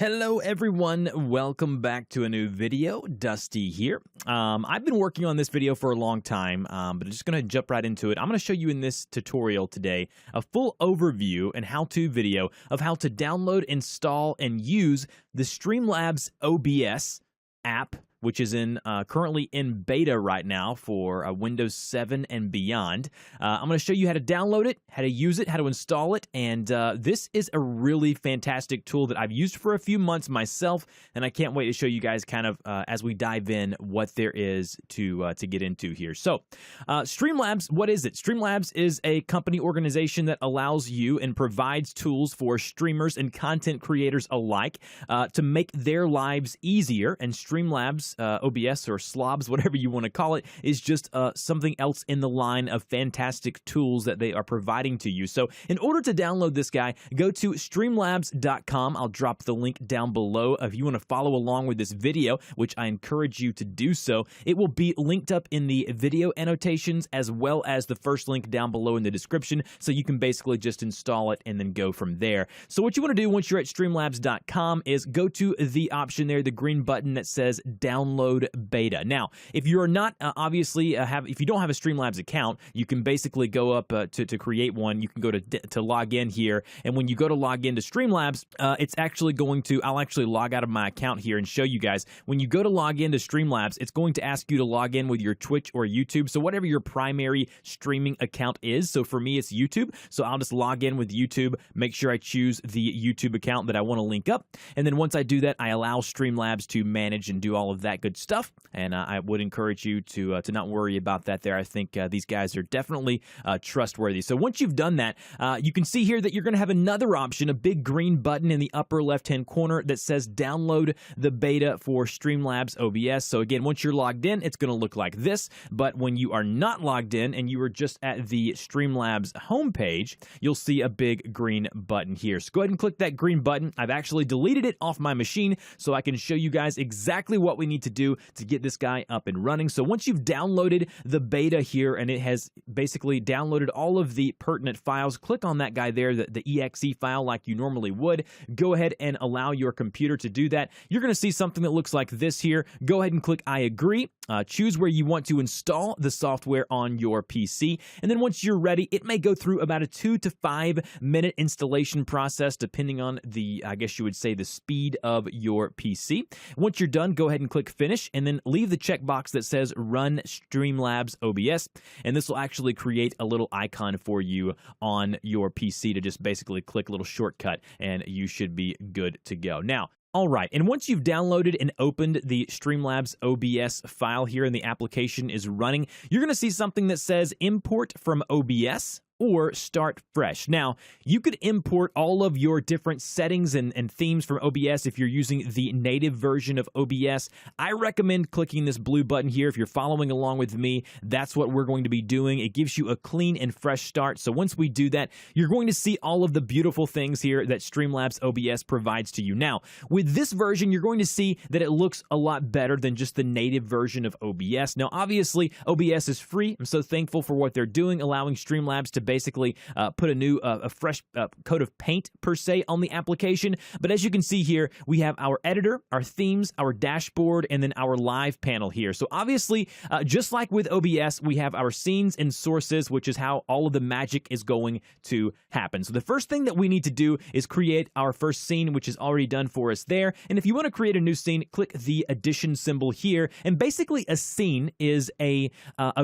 Hello everyone, welcome back to a new video. Dusty here. I've been working on this video for a long time, but I'm just going to jump right into it. I'm going to show you in this tutorial today a full overview and how-to video of how to download, install, and use the Streamlabs OBS app, which is currently in beta right now for Windows 7 and beyond. I'm going to show you how to download it, how to use it, how to install it, and this is a really fantastic tool that I've used for a few months myself, and I can't wait to show you guys kind of as we dive in what there is to get into here. So, Streamlabs, what is it? Streamlabs is a company organization that allows you and provides tools for streamers and content creators alike to make their lives easier, and Streamlabs OBS or slobs, whatever you want to call it, is just something else in the line of fantastic tools that they are providing to you. So in order to download this guy, go to streamlabs.com. I'll drop the link down below if you want to follow along with this video, which I encourage you to do so. It will be linked up in the video annotations as well as the first link down below in the description, so you can basically just install it and then go from there. So what you want to do once you're at streamlabs.com is go to the option there, the green button that says download beta. Now, if you're not obviously if you don't have a Streamlabs account, you can basically go up to create one. You can go to log in here, and when you go to log into Streamlabs, it's actually going to, I'll actually log out of my account here and show you guys. When you go to log into Streamlabs, it's going to ask you to log in with your Twitch or YouTube, so whatever your primary streaming account is. So for me, it's YouTube, so I'll just log in with YouTube, make sure I choose the YouTube account that I want to link up, and then once I do that, I allow Streamlabs to manage and do all of that good stuff, and I would encourage you to not worry about that there. I think these guys are definitely trustworthy. So once you've done that, you can see here that you're going to have another option, a big green button in the upper left-hand corner that says download the beta for Streamlabs OBS. So again, once you're logged in, it's going to look like this, but when you are not logged in and you are just at the Streamlabs homepage, you'll see a big green button here. So go ahead and click that green button. I've actually deleted it off my machine so I can show you guys exactly what we need to do to get this guy up and running. So once you've downloaded the beta here and it has basically downloaded all of the pertinent files, click on that guy there, the exe file like you normally would. Go ahead and allow your computer to do that. You're going to see something that looks like this here. Go ahead and click I agree. Choose where you want to install the software on your PC, and then once you're ready, it may go through about a 2 to 5 minute installation process depending on the, I guess you would say, the speed of your PC. Once you're done, go ahead and click finish, and then leave the checkbox that says run Streamlabs OBS, and this will actually create a little icon for you on your PC to just basically click a little shortcut, and you should be good to go. Now, all right, and once you've downloaded and opened the Streamlabs OBS file here and the application is running, you're going to see something that says import from OBS or start fresh. Now, you could import all of your different settings and themes from OBS if you're using the native version of OBS. I recommend clicking this blue button here. If you're following along with me, that's what we're going to be doing. It gives you a clean and fresh start. So once we do that, you're going to see all of the beautiful things here that Streamlabs OBS provides to you. Now, with this version, you're going to see that it looks a lot better than just the native version of OBS. Now, obviously, OBS is free. I'm so thankful for what they're doing, allowing Streamlabs to basically put a fresh coat of paint per se on the application. But as you can see here, we have our editor, our themes, our dashboard, and then our live panel here. So obviously, just like with OBS, we have our scenes and sources, which is how all of the magic is going to happen. So the first thing that we need to do is create our first scene, which is already done for us there. And if you want to create a new scene, click the addition symbol here. And basically, a scene is a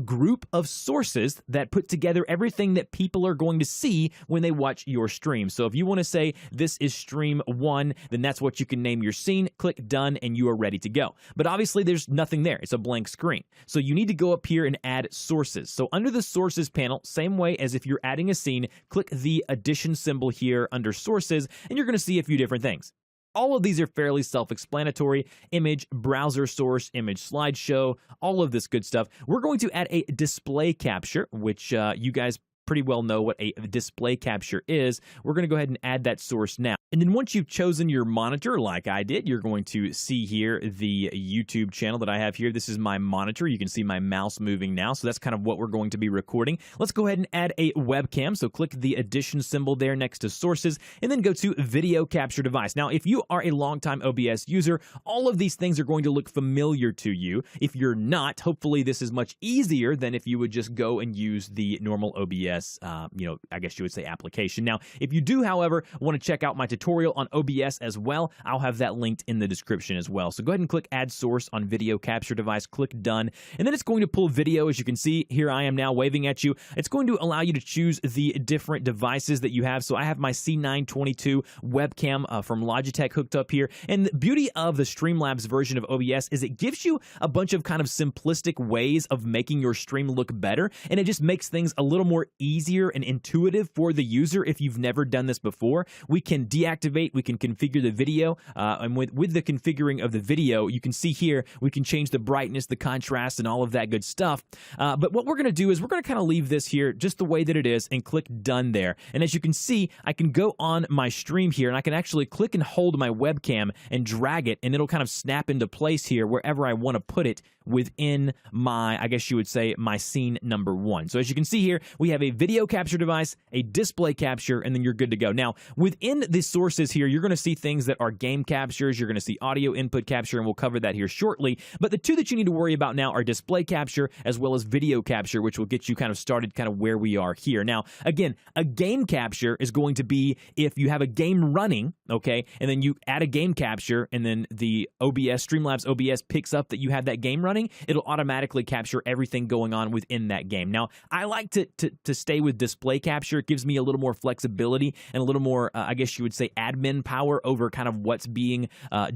group of sources that put together everything that people are going to see when they watch your stream. So if you want to say this is stream 1, then that's what you can name your scene. Click done and you are ready to go. But obviously there's nothing there. It's a blank screen. So you need to go up here and add sources. So under the sources panel, same way as if you're adding a scene, click the addition symbol here under sources and you're going to see a few different things. All of these are fairly self-explanatory. Image, browser source, image slideshow, all of this good stuff. We're going to add a display capture, which you guys pretty well know what a display capture is. We're going to go ahead and add that source now. And then once you've chosen your monitor, like I did, you're going to see here the YouTube channel that I have here. This is my monitor. You can see my mouse moving now. So that's kind of what we're going to be recording. Let's go ahead and add a webcam. So click the addition symbol there next to sources, and then go to video capture device. Now, if you are a longtime OBS user, all of these things are going to look familiar to you. If you're not, hopefully this is much easier than if you would just go and use the normal OBS, I guess you would say application. Now, if you do, however, want to check out my tutorial on OBS as well, I'll have that linked in the description as well. So go ahead and click add source on video capture device, click done, and then it's going to pull video. As you can see, here I am now waving at you. It's going to allow you to choose the different devices that you have. So I have my C922 webcam from Logitech hooked up here. And the beauty of the Streamlabs version of OBS is it gives you a bunch of kind of simplistic ways of making your stream look better, and it just makes things a little more easier and intuitive for the user. If you've never done this before, we can deactivate, we can configure the video, and with the configuring of the video, you can see here, we can change the brightness, the contrast, and all of that good stuff. But what we're going to do is we're going to kind of leave this here just the way that it is and click done there. And as you can see, I can go on my stream here, and I can actually click and hold my webcam and drag it, and it'll kind of snap into place here wherever I want to put it within my, I guess you would say, my scene number 1. So as you can see here, we have a video capture device, a display capture, and then you're good to go. Now, within the sources here, you're going to see things that are game captures, you're going to see audio input capture, and we'll cover that here shortly. But the two that you need to worry about now are display capture as well as video capture, which will get you kind of started kind of where we are here. Now, again, a game capture is going to be if you have a game running, okay, and then you add a game capture, and then the OBS, Streamlabs OBS picks up that you have that game running, it'll automatically capture everything going on within that game. Now, I like to stay with display capture. It gives me a little more flexibility and a little more, I guess you would say, admin power over kind of what's being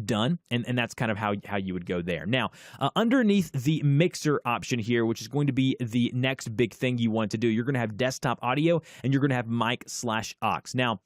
done, and that's kind of how you would go there. Now, underneath the mixer option here, which is going to be the next big thing you want to do, you're going to have desktop audio, and you're going to have mic/aux. Now,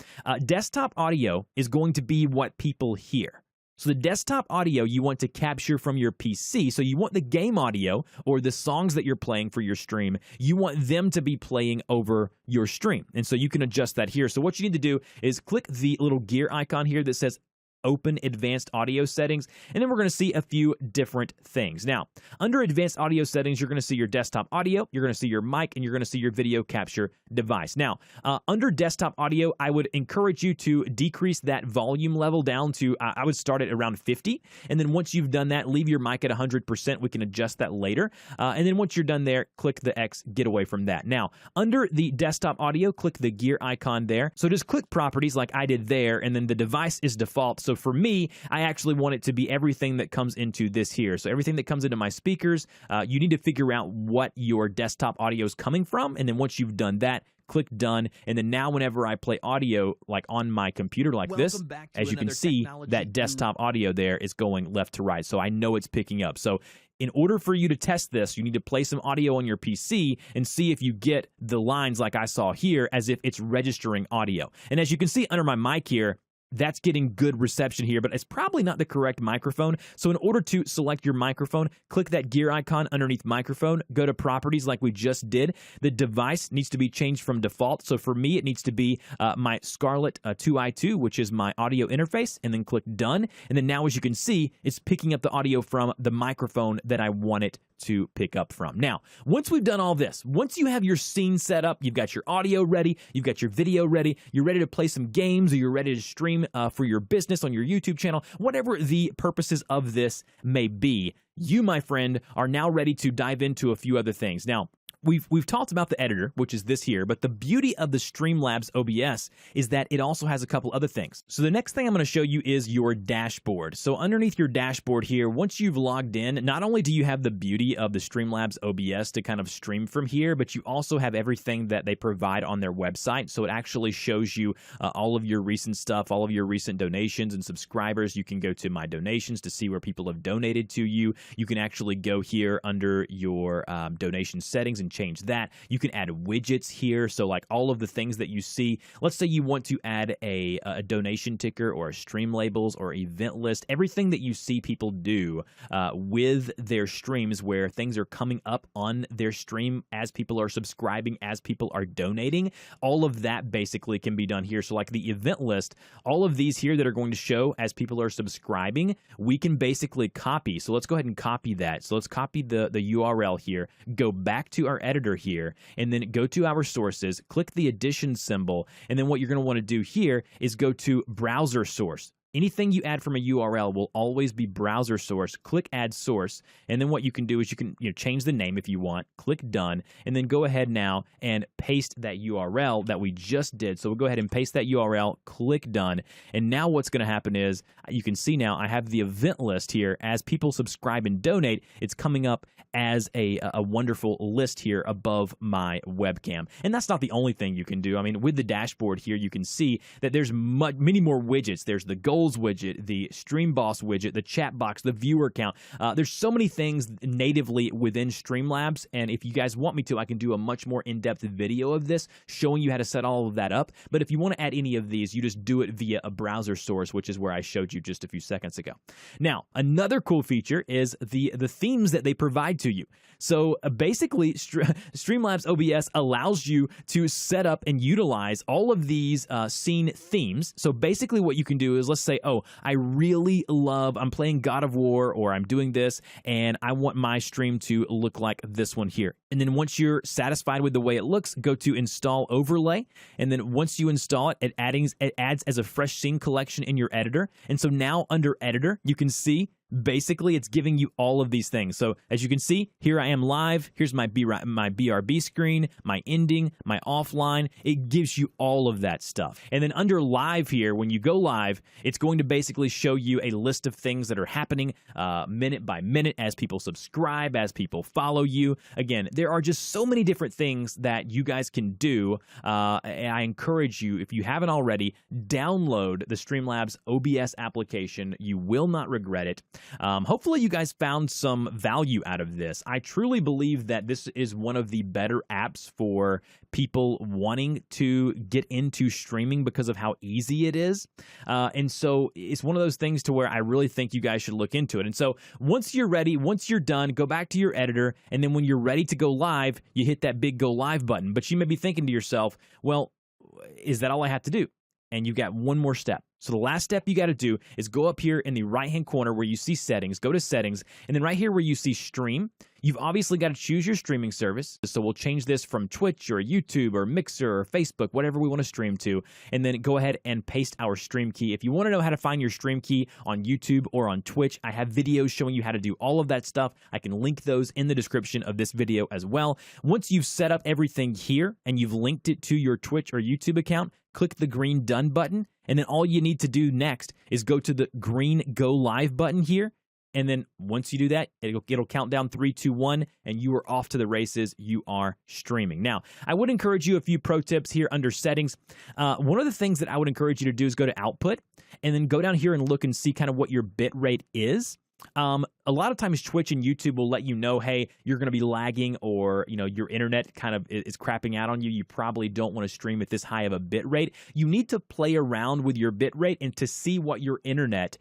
desktop audio is going to be what people hear. So the desktop audio you want to capture from your PC. So you want the game audio or the songs that you're playing for your stream, you want them to be playing over your stream. And so you can adjust that here. So what you need to do is click the little gear icon here that says Open Advanced Audio Settings, and then we're going to see a few different things. Now, under Advanced Audio Settings, you're going to see your desktop audio, you're going to see your mic, and you're going to see your video capture device. Now, under desktop audio, I would encourage you to decrease that volume level down to, I would start at around 50, and then once you've done that, leave your mic at 100%. We can adjust that later, and then once you're done there, click the X, get away from that. Now, under the desktop audio, click the gear icon there. So just click Properties like I did there, and then the device is default. So for me, I actually want it to be everything that comes into this here. So everything that comes into my speakers, you need to figure out what your desktop audio is coming from. And then once you've done that, click done. And then now whenever I play audio like on my computer like this, as you can see, that desktop audio there is going left to right. So I know it's picking up. So in order for you to test this, you need to play some audio on your PC and see if you get the lines like I saw here as if it's registering audio. And as you can see under my mic here, that's getting good reception here, but it's probably not the correct microphone. So in order to select your microphone, click that gear icon underneath microphone, go to properties like we just did. The device needs to be changed from default. So for me, it needs to be my Scarlett 2i2, which is my audio interface, and then click done. And then now, as you can see, it's picking up the audio from the microphone that I want it to pick up from. Now, once we've done all this, once you have your scene set up, you've got your audio ready, you've got your video ready, you're ready to play some games, or you're ready to stream for your business on your YouTube channel, whatever the purposes of this may be, you, my friend, are now ready to dive into a few other things. Now, We've talked about the editor, which is this here, but the beauty of the Streamlabs OBS is that it also has a couple other things. So the next thing I'm going to show you is your dashboard. So underneath your dashboard here, once you've logged in, not only do you have the beauty of the Streamlabs OBS to kind of stream from here, but you also have everything that they provide on their website. So it actually shows you all of your recent stuff, all of your recent donations and subscribers. You can go to My Donations to see where people have donated to you. You can actually go here under your donation settings and change that. You can add widgets here. So like all of the things that you see, let's say you want to add a donation ticker or a stream labels or event list, everything that you see people do with their streams where things are coming up on their stream as people are subscribing, as people are donating, all of that basically can be done here. So like the event list, all of these here that are going to show as people are subscribing, we can basically copy. So let's go ahead and copy that. So let's copy the URL here, go back to our editor here, and then go to our sources, click the addition symbol, and then what you're going to want to do here is go to browser source. Anything you add from a URL will always be browser source. Click add source, and then what you can do is you can change the name if you want, click done, and then go ahead now and paste that URL that we just did. So we'll go ahead and paste that URL, click done, and now what's going to happen is you can see now I have the event list here. As people subscribe and donate, it's coming up as a wonderful list here above my webcam. And that's not the only thing you can do. I mean, with the dashboard here, you can see that there's many more widgets. There's the goals widget, the stream boss widget, the chat box, the viewer count. There's so many things natively within Streamlabs, and if you guys want me to, I can do a much more in-depth video of this showing you how to set all of that up. But if you want to add any of these, you just do it via a browser source, which is where I showed you just a few seconds ago. Now, another cool feature is the themes that they provide to you. So basically, Streamlabs OBS allows you to set up and utilize all of these scene themes. So basically what you can do is, let's say, oh, I really love, I'm playing God of War, or I'm doing this, and I want my stream to look like this one here. And then once you're satisfied with the way it looks, go to install overlay. And then once you install it, it adds as a fresh scene collection in your editor. And so now under editor, you can see basically it's giving you all of these things. So as you can see, here I am live. Here's my BRB screen, my ending, my offline. It gives you all of that stuff. And then under live here, when you go live, it's going to basically show you a list of things that are happening minute by minute as people subscribe, as people follow you. Again, there are just so many different things that you guys can do. And I encourage you, if you haven't already, download the Streamlabs OBS application. You will not regret it. Hopefully you guys found some value out of this. I truly believe that this is one of the better apps for people wanting to get into streaming because of how easy it is. And so it's one of those things to where I really think you guys should look into it. And so once you're ready, once you're done, go back to your editor, and then when you're ready to go live, you hit that big go live button. But you may be thinking to yourself, well, is that all I have to do? And you've got one more step. So the last step you got to do is go up here in the right-hand corner where you see settings, go to settings, and then right here where you see stream, you've obviously got to choose your streaming service. So we'll change this from Twitch or YouTube or Mixer or Facebook, whatever we want to stream to, and then go ahead and paste our stream key. If you want to know how to find your stream key on YouTube or on Twitch, I have videos showing you how to do all of that stuff. I can link those in the description of this video as well. Once you've set up everything here and you've linked it to your Twitch or YouTube account, click the green done button, and then all you need to do next is go to the green go live button here. And then once you do that, it'll count down 3, 2, 1, and you are off to the races. You are streaming. Now, I would encourage you a few pro tips here under settings. One of the things that I would encourage you to do is go to output and then go down here and look and see kind of what your bit rate is. A lot of times Twitch and YouTube will let you know, hey, you're going to be lagging, or, your internet kind of is crapping out on you. You probably don't want to stream at this high of a bit rate. You need to play around with your bit rate and to see what your internet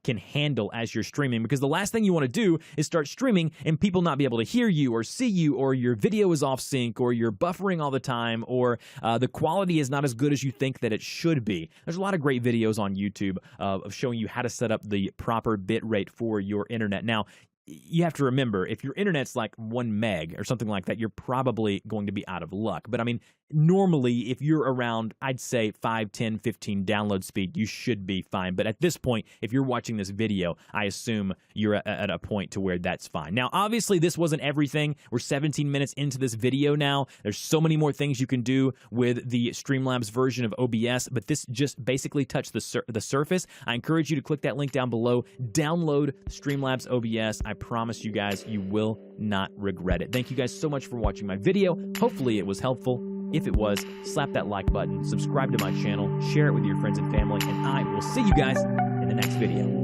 can handle as you're streaming, because the last thing you want to do is start streaming and people not be able to hear you or see you, or your video is off sync, or you're buffering all the time, or the quality is not as good as you think that it should be. There's a lot of great videos on YouTube of showing you how to set up the proper bit rate for your internet. Now, you have to remember, if your internet's like 1 meg or something like that, you're probably going to be out of luck. But I mean, normally, if you're around, I'd say 5, 10, 15 download speed, you should be fine. But at this point, if you're watching this video, I assume you're at a point to where that's fine. Now, obviously, this wasn't everything. We're 17 minutes into this video now. There's so many more things you can do with the Streamlabs version of OBS, but this just basically touched the surface. I encourage you to click that link down below. Download Streamlabs OBS. I promise you guys, you will not regret it. Thank you guys so much for watching my video. Hopefully it was helpful. If it was, slap that like button, subscribe to my channel, share it with your friends and family, and I will see you guys in the next video.